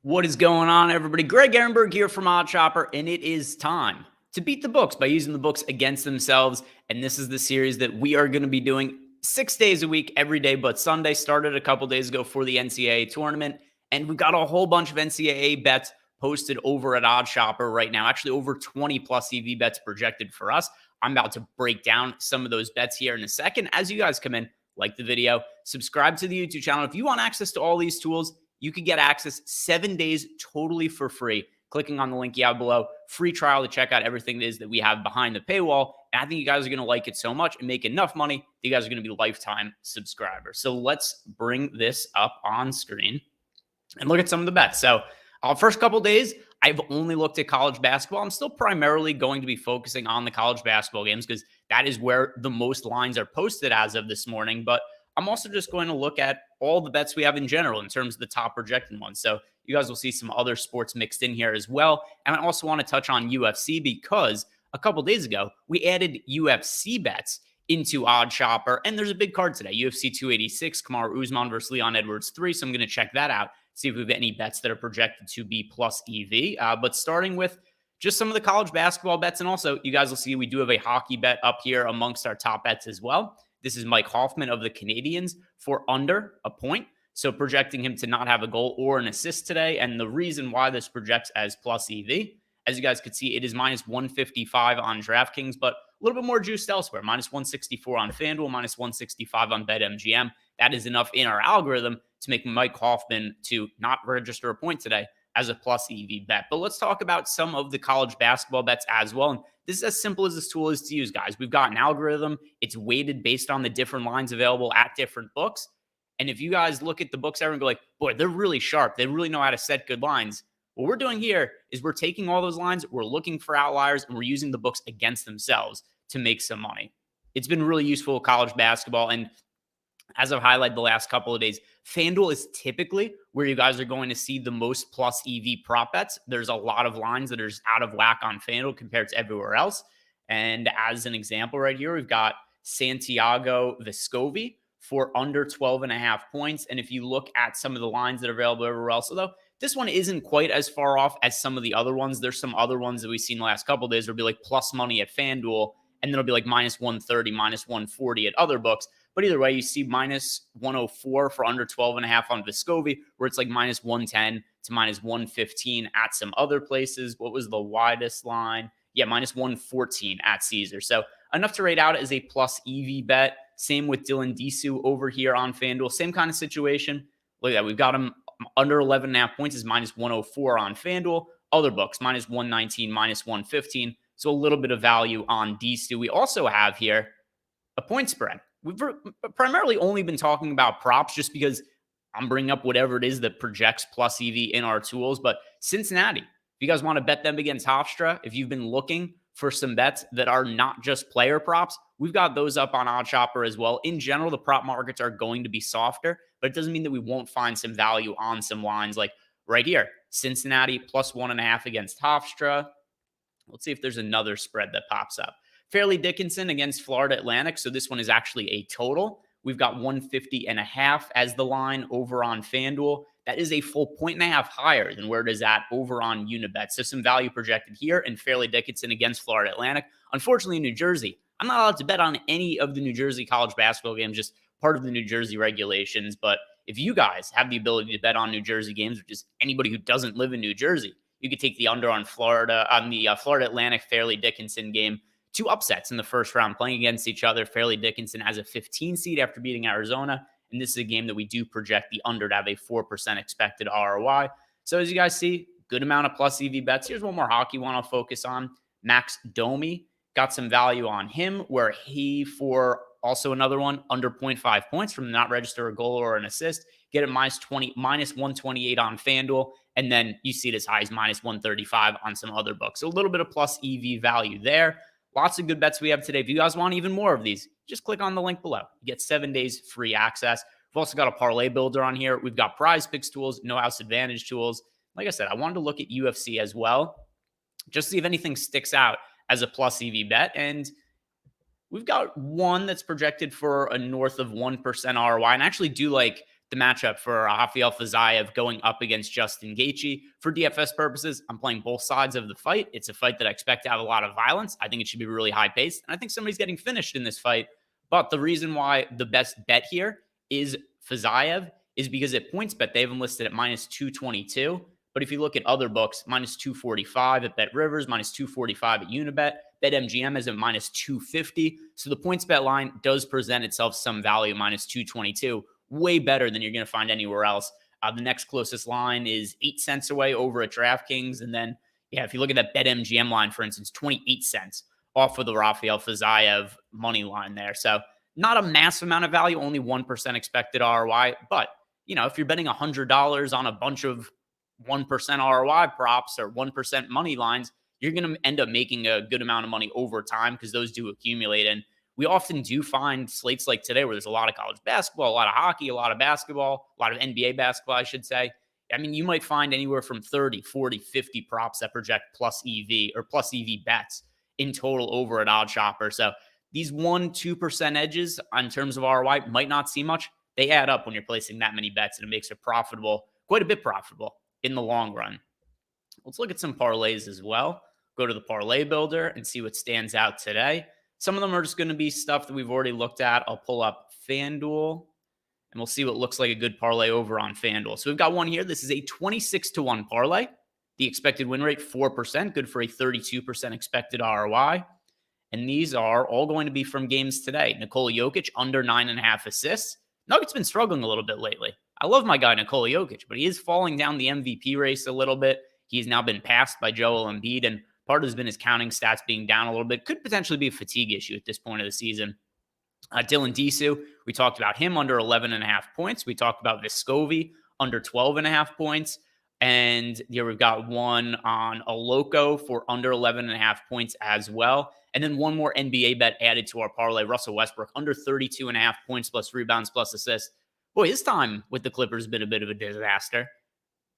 What is going on, everybody? Greg Ehrenberg here from OddsShopper, and it is time to beat the books by using the books against themselves. And this is the series that we are going to be doing 6 days a week, every day but Sunday. Started a couple days ago for the NCAA tournament, and we've got a whole bunch of NCAA bets posted over at OddsShopper right now. Actually, over 20 plus EV bets projected for us. I'm about to break down some of those bets here in a second. As you guys come in, like the video, subscribe to the YouTube channel. If you want access to all these tools, you can get access 7 days totally for free. Clicking on the link you have below, free trial to check out everything it is that we have behind the paywall. And I think you guys are going to like it so much and make enough money that you guys are going to be lifetime subscribers. So let's bring this up on screen and look at some of the bets. So first couple days, I've only looked at college basketball. I'm still primarily going to be focusing on the college basketball games because that is where the most lines are posted as of this morning. But I'm also just going to look at all the bets we have in general in terms of the top projected ones. So you guys will see some other sports mixed in here as well. And I also want to touch on UFC because a couple days ago, we added UFC bets into OddsShopper. And there's a big card today, UFC 286, Kamaru Usman versus Leon Edwards 3. So I'm going to check that out, see if we have any bets that are projected to be plus EV. But starting with just some of the college basketball bets. And also, you guys will see we do have a hockey bet up here amongst our top bets as well. This is Mike Hoffman of the Canadiens for under a point. So projecting him to not have a goal or an assist today. And the reason why this projects as plus EV, as you guys could see, it is minus 155 on DraftKings, but a little bit more juiced elsewhere. Minus 164 on FanDuel, minus 165 on BetMGM. That is enough in our algorithm to make Mike Hoffman to not register a point today as a plus EV bet. But let's talk about some of the college basketball bets as well. And this is as simple as this tool is to use, guys. We've got an algorithm. It's weighted based on the different lines available at different books. And if you guys look at the books ever and go like, boy, they're really sharp. They really know how to set good lines. What we're doing here is we're taking all those lines, we're looking for outliers, and we're using the books against themselves to make some money. It's been really useful in college basketball. And as I've highlighted the last couple of days, FanDuel is typically where you guys are going to see the most plus EV prop bets. There's a lot of lines that are just out of whack on FanDuel compared to everywhere else. And as an example right here, we've got Santiago Vescovi for under 12.5 points. And if you look at some of the lines that are available everywhere else, although this one isn't quite as far off as some of the other ones, there's some other ones that we've seen the last couple of days where it'll be like plus money at FanDuel, and then it'll be like minus 130, minus 140 at other books. But either way, you see minus 104 for under 12.5 on Vescovi, where it's like minus 110 to minus 115 at some other places. What was the widest line? Yeah, minus 114 at Caesar. So enough to rate out as a plus EV bet. Same with Dylan Disu over here on FanDuel. Same kind of situation. Look at that. We've got him under 11.5 points is minus 104 on FanDuel. Other books, minus 119, minus 115. So a little bit of value on Disu. We also have here a point spread. We've primarily only been talking about props just because I'm bringing up whatever it is that projects plus EV in our tools. But Cincinnati, if you guys want to bet them against Hofstra, if you've been looking for some bets that are not just player props, we've got those up on OddsShopper as well. In general, the prop markets are going to be softer, but it doesn't mean that we won't find some value on some lines like right here. Cincinnati plus 1.5 against Hofstra. Let's see if there's another spread that pops up. Fairleigh Dickinson against Florida Atlantic. So this one is actually a total. We've got 150.5 as the line over on FanDuel. That is a full 1.5 higher than where it is at over on Unibet. So some value projected here in Fairleigh Dickinson against Florida Atlantic. Unfortunately, New Jersey, I'm not allowed to bet on any of the New Jersey college basketball games, just part of the New Jersey regulations. But if you guys have the ability to bet on New Jersey games, which is anybody who doesn't live in New Jersey, you could take the under on Florida, on the Florida Atlantic Fairleigh Dickinson game. 2 upsets in the first round playing against each other. Fairleigh Dickinson has a 15 seed after beating Arizona. And this is a game that we do project the under to have a 4% expected ROI. So as you guys see, good amount of plus EV bets. Here's one more hockey one I'll focus on. Max Domi, got some value on him where he, for also another one, under 0.5 points from not register a goal or an assist, get it minus 128 on FanDuel. And then you see it as high as minus 135 on some other books. So a little bit of plus EV value there. Lots of good bets we have today. If you guys want even more of these, just click on the link below. You get 7 days free access. We've also got a parlay builder on here. We've got prize picks tools, no house advantage tools. Like I said, I wanted to look at UFC as well, just to see if anything sticks out as a plus EV bet. And we've got one that's projected for a north of 1% ROI. And I actually do like the matchup for Rafael Fiziev going up against Justin Gaethje. For DFS purposes, I'm playing both sides of the fight. It's a fight that I expect to have a lot of violence. I think it should be really high paced, and I think somebody's getting finished in this fight. But the reason why the best bet here is Fiziev is because at PointsBet, they have him listed at minus 222. But if you look at other books, minus 245 at Bet Rivers, minus 245 at Unibet. BetMGM is at minus 250. So the PointsBet line does present itself some value, minus 222. Way better than you're going to find anywhere else. The next closest line is 8 cents away over at DraftKings. And then, if you look at that BetMGM line, for instance, 28 cents off of the Rafael Fiziev money line there. So not a massive amount of value, only 1% expected ROI. But, if you're betting $100 on a bunch of 1% ROI props or 1% money lines, you're going to end up making a good amount of money over time because those do accumulate. And we often do find slates like today where there's a lot of college basketball, a lot of hockey, a lot of basketball, a lot of NBA basketball, I should say. I mean, you might find anywhere from 30, 40, 50 props that project plus EV or plus EV bets in total over at OddsShopper. So these 1-2% edges in terms of ROI might not seem much. They add up when you're placing that many bets, and it makes it profitable, quite a bit profitable in the long run. Let's look at some parlays as well. Go to the parlay builder and see what stands out today. Some of them are just going to be stuff that we've already looked at. I'll pull up FanDuel, and we'll see what looks like a good parlay over on FanDuel. So we've got one here. This is a 26-1 parlay. The expected win rate, 4%, good for a 32% expected ROI. And these are all going to be from games today. Nikola Jokic, under 9.5 assists. Nuggets been struggling a little bit lately. I love my guy Nikola Jokic, but he is falling down the MVP race a little bit. He's now been passed by Joel Embiid, and part of it has been his counting stats being down a little bit. Could potentially be a fatigue issue at this point of the season. Dylan Disu, we talked about him under 11.5 points. We talked about Vescovi under 12.5 points. And here we've got one on Aloko for under 11.5 points as well. And then one more NBA bet added to our parlay, Russell Westbrook, under 32.5 points plus rebounds plus assists. Boy, his time with the Clippers has been a bit of a disaster.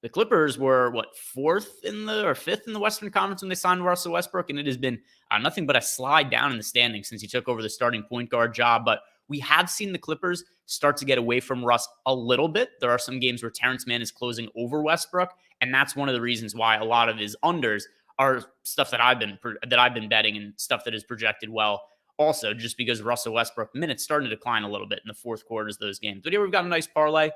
The Clippers were, fifth in the Western Conference when they signed Russell Westbrook, and it has been nothing but a slide down in the standings since he took over the starting point guard job. But we have seen the Clippers start to get away from Russ a little bit. There are some games where Terrence Mann is closing over Westbrook, and that's one of the reasons why a lot of his unders are stuff that I've been betting and stuff that is projected well. Also, just because Russell Westbrook minutes starting to decline a little bit in the fourth quarters of those games. But here we've got a nice parlay,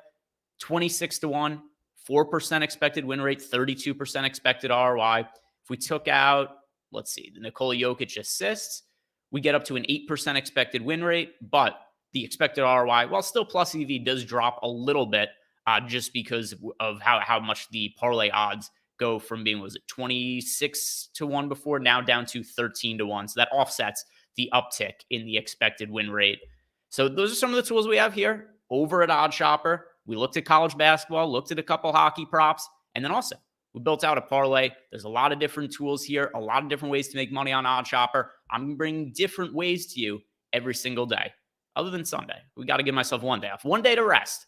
26-1. 4% expected win rate, 32% expected ROI. If we took out, the Nikola Jokic assists, we get up to an 8% expected win rate, but the expected ROI, while still plus EV, does drop a little bit just because of how much the parlay odds go from being, 26-1 before, now down to 13-1. So that offsets the uptick in the expected win rate. So those are some of the tools we have here over at OddsShopper. We looked at college basketball, looked at a couple hockey props, and then also we built out a parlay. There's a lot of different tools here, a lot of different ways to make money on OddsShopper. I'm bringing different ways to you every single day, other than Sunday. We got to give myself one day off, one day to rest.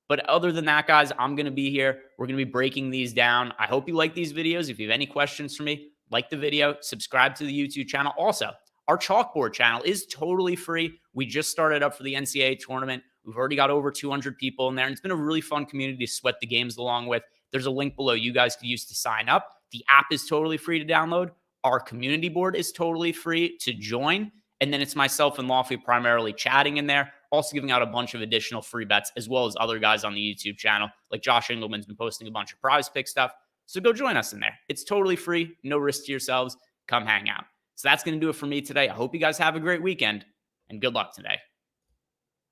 But other than that, guys, I'm going to be here. We're going to be breaking these down. I hope you like these videos. If you have any questions for me, like the video, subscribe to the YouTube channel. Also, our Chalkboard channel is totally free. We just started up for the NCAA tournament. We've already got over 200 people in there, and it's been a really fun community to sweat the games along with. There's a link below you guys could use to sign up. The app is totally free to download. Our community board is totally free to join. And then it's myself and Lofty primarily chatting in there, also giving out a bunch of additional free bets, as well as other guys on the YouTube channel. Like Josh Engelman's been posting a bunch of prize pick stuff. So go join us in there. It's totally free, no risk to yourselves. Come hang out. So that's going to do it for me today. I hope you guys have a great weekend, and good luck today.